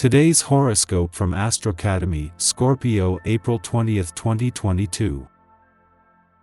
Today's horoscope from Astrocademy, Scorpio, April 20th, 2022.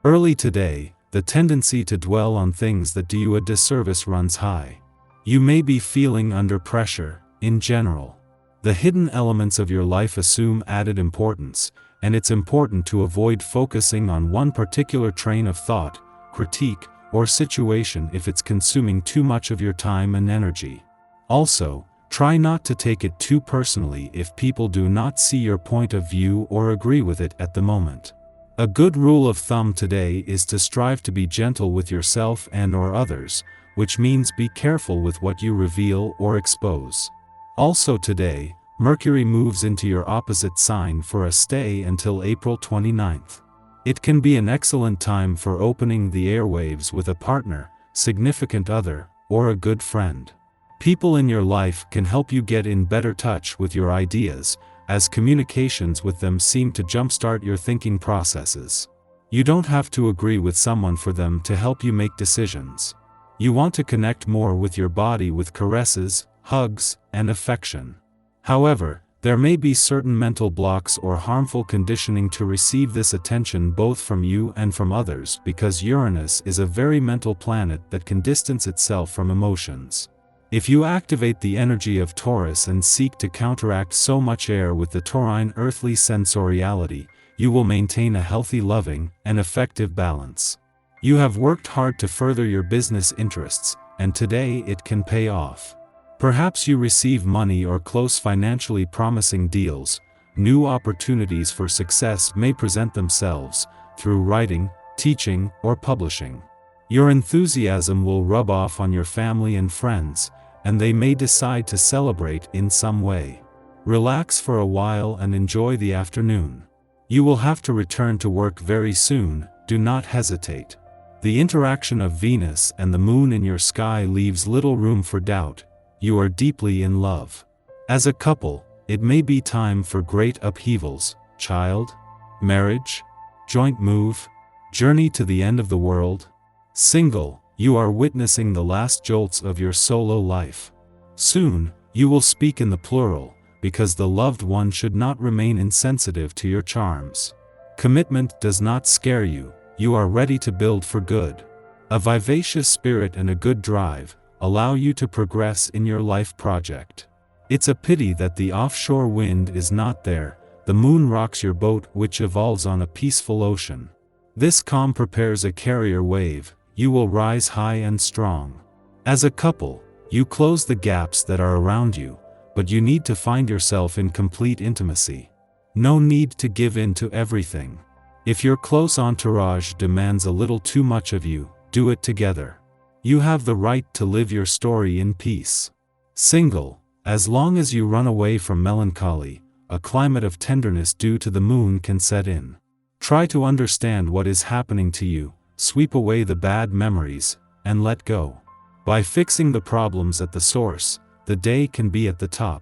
Early today, the tendency to dwell on things that do you a disservice runs high. You may be feeling under pressure, in general. The hidden elements of your life assume added importance, and it's important to avoid focusing on one particular train of thought, critique, or situation if it's consuming too much of your time and energy. Also, try not to take it too personally if people do not see your point of view or agree with it at the moment. A good rule of thumb today is to strive to be gentle with yourself and/or others, which means be careful with what you reveal or expose. Also today, Mercury moves into your opposite sign for a stay until April 29th. It can be an excellent time for opening the airwaves with a partner, significant other, or a good friend. People in your life can help you get in better touch with your ideas, as communications with them seem to jumpstart your thinking processes. You don't have to agree with someone for them to help you make decisions. You want to connect more with your body with caresses, hugs, and affection. However, there may be certain mental blocks or harmful conditioning to receive this attention both from you and from others because Uranus is a very mental planet that can distance itself from emotions. If you activate the energy of Taurus and seek to counteract so much air with the Taurine earthly sensoriality, you will maintain a healthy, loving, and effective balance. You have worked hard to further your business interests, and today it can pay off. Perhaps you receive money or close financially promising deals. New opportunities for success may present themselves through writing, teaching, or publishing. Your enthusiasm will rub off on your family and friends, and they may decide to celebrate in some way. Relax for a while and enjoy the afternoon. You will have to return to work very soon, do not hesitate. The interaction of Venus and the moon in your sky leaves little room for doubt. You are deeply in love. As a couple, it may be time for great upheavals: child, marriage, joint move, journey to the end of the world. Single, you are witnessing the last jolts of your solo life. Soon, you will speak in the plural, because the loved one should not remain insensitive to your charms. Commitment does not scare you, you are ready to build for good. A vivacious spirit and a good drive allow you to progress in your life project. It's a pity that the offshore wind is not there. The moon rocks your boat, which evolves on a peaceful ocean. This calm prepares a carrier wave. You will rise high and strong. As a couple, you close the gaps that are around you, but you need to find yourself in complete intimacy. No need to give in to everything. If your close entourage demands a little too much of you, do it together. You have the right to live your story in peace. Single, as long as you run away from melancholy, a climate of tenderness due to the moon can set in. Try to understand what is happening to you. Sweep away the bad memories, and let go. By fixing the problems at the source, the day can be at the top.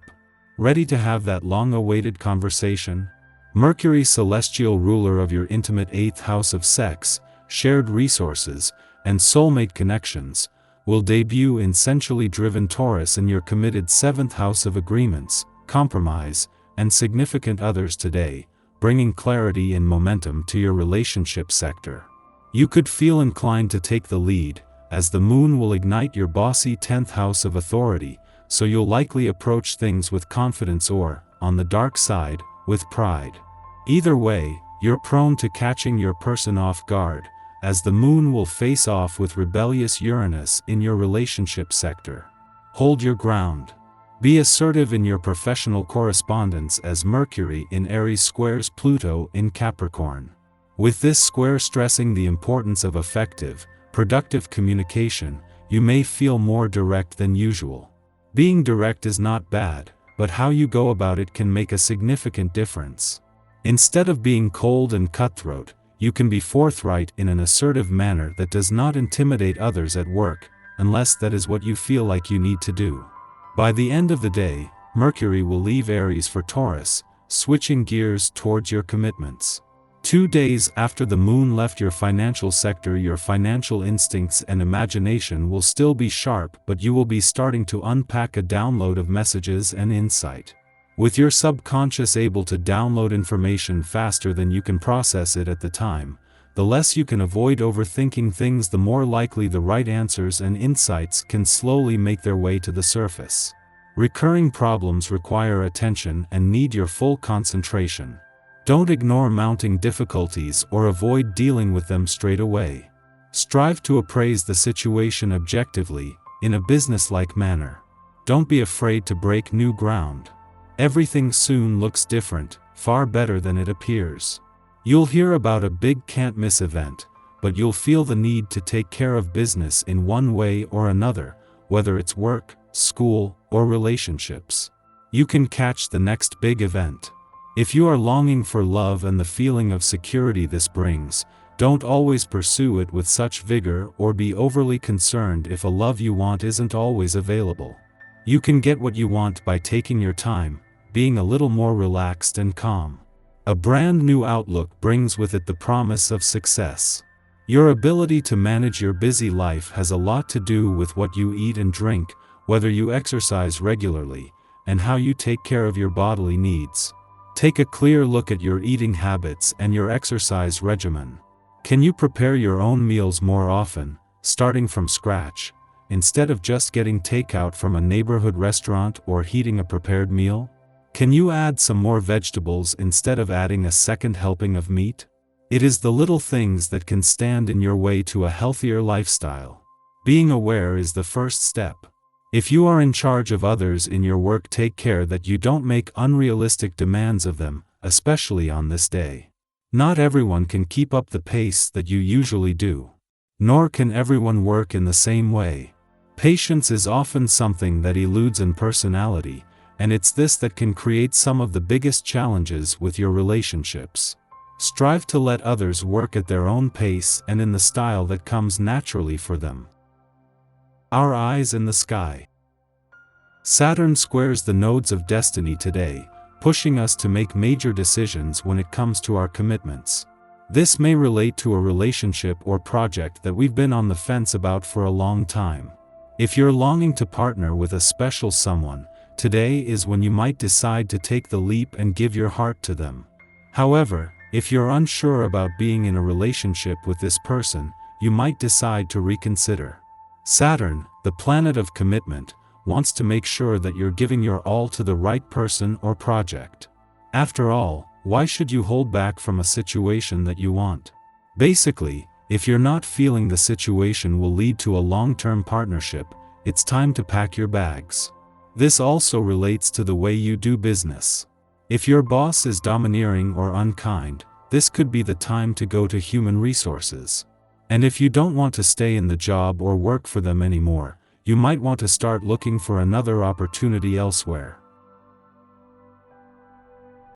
Ready to have that long-awaited conversation? Mercury, celestial ruler of your intimate 8th house of sex, shared resources, and soulmate connections, will debut in sensually driven Taurus in your committed 7th house of agreements, compromise, and significant others today, bringing clarity and momentum to your relationship sector. You could feel inclined to take the lead, as the moon will ignite your bossy 10th house of authority, so you'll likely approach things with confidence or, on the dark side, with pride. Either way, you're prone to catching your person off guard, as the moon will face off with rebellious Uranus in your relationship sector. Hold your ground. Be assertive in your professional correspondence as Mercury in Aries squares Pluto in Capricorn. With this square stressing the importance of effective, productive communication, you may feel more direct than usual. Being direct is not bad, but how you go about it can make a significant difference. Instead of being cold and cutthroat, you can be forthright in an assertive manner that does not intimidate others at work, unless that is what you feel like you need to do. By the end of the day, Mercury will leave Aries for Taurus, switching gears towards your commitments. 2 days after the moon left your financial sector, your financial instincts and imagination will still be sharp, but you will be starting to unpack a download of messages and insight. With your subconscious able to download information faster than you can process it at the time, the less you can avoid overthinking things, the more likely the right answers and insights can slowly make their way to the surface. Recurring problems require attention and need your full concentration. Don't ignore mounting difficulties or avoid dealing with them straight away. Strive to appraise the situation objectively, in a business-like manner. Don't be afraid to break new ground. Everything soon looks different, far better than it appears. You'll hear about a big can't-miss event, but you'll feel the need to take care of business in one way or another, whether it's work, school, or relationships. You can catch the next big event. If you are longing for love and the feeling of security this brings, don't always pursue it with such vigor or be overly concerned if a love you want isn't always available. You can get what you want by taking your time, being a little more relaxed and calm. A brand new outlook brings with it the promise of success. Your ability to manage your busy life has a lot to do with what you eat and drink, whether you exercise regularly, and how you take care of your bodily needs. Take a clear look at your eating habits and your exercise regimen. Can you prepare your own meals more often, starting from scratch, instead of just getting takeout from a neighborhood restaurant or heating a prepared meal? Can you add some more vegetables instead of adding a second helping of meat? It is the little things that can stand in your way to a healthier lifestyle. Being aware is the first step. If you are in charge of others in your work, take care that you don't make unrealistic demands of them, especially on this day. Not everyone can keep up the pace that you usually do. Nor can everyone work in the same way. Patience is often something that eludes in personality, and it's this that can create some of the biggest challenges with your relationships. Strive to let others work at their own pace and in the style that comes naturally for them. Our eyes in the sky. Saturn squares the nodes of destiny today, pushing us to make major decisions when it comes to our commitments. This may relate to a relationship or project that we've been on the fence about for a long time. If you're longing to partner with a special someone, today is when you might decide to take the leap and give your heart to them. However, if you're unsure about being in a relationship with this person, you might decide to reconsider. Saturn, the planet of commitment, wants to make sure that you're giving your all to the right person or project. After all, why should you hold back from a situation that you want? Basically, if you're not feeling the situation will lead to a long-term partnership, it's time to pack your bags. This also relates to the way you do business. If your boss is domineering or unkind, this could be the time to go to human resources. And if you don't want to stay in the job or work for them anymore, you might want to start looking for another opportunity elsewhere.